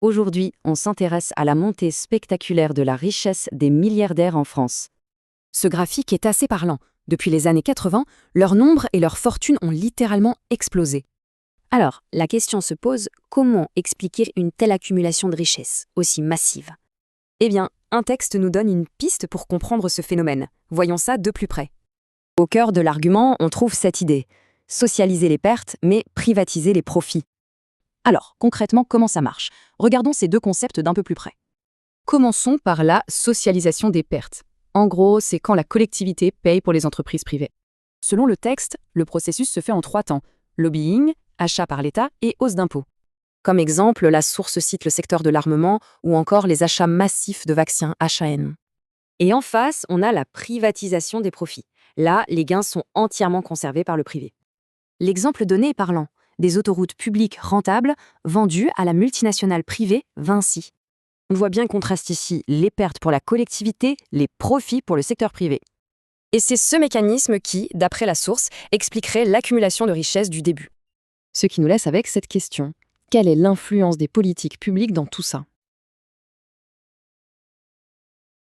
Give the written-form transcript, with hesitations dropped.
Aujourd'hui, on s'intéresse à la montée spectaculaire de la richesse des milliardaires en France. Ce graphique est assez parlant. Depuis les années 80, leur nombre et leur fortune ont littéralement explosé. Alors, la question se pose, comment expliquer une telle accumulation de richesses, aussi massive? Eh bien, un texte nous donne une piste pour comprendre ce phénomène. Voyons ça de plus près. Au cœur de l'argument, on trouve cette idée. Socialiser les pertes, mais privatiser les profits. Alors, concrètement, comment ça marche? Regardons ces deux concepts d'un peu plus près. Commençons par la socialisation des pertes. En gros, c'est quand la collectivité paye pour les entreprises privées. Selon le texte, le processus se fait en 3 temps. Lobbying, achat par l'État et hausse d'impôts. Comme exemple, la source cite le secteur de l'armement ou encore les achats massifs de vaccins HAN. Et en face, on a la privatisation des profits. Là, les gains sont entièrement conservés par le privé. L'exemple donné est parlant. Des autoroutes publiques rentables vendues à la multinationale privée Vinci. On voit bien le contraste ici, les pertes pour la collectivité, les profits pour le secteur privé. Et c'est ce mécanisme qui, d'après la source, expliquerait l'accumulation de richesses du début. Ce qui nous laisse avec cette question. Quelle est l'influence des politiques publiques dans tout ça?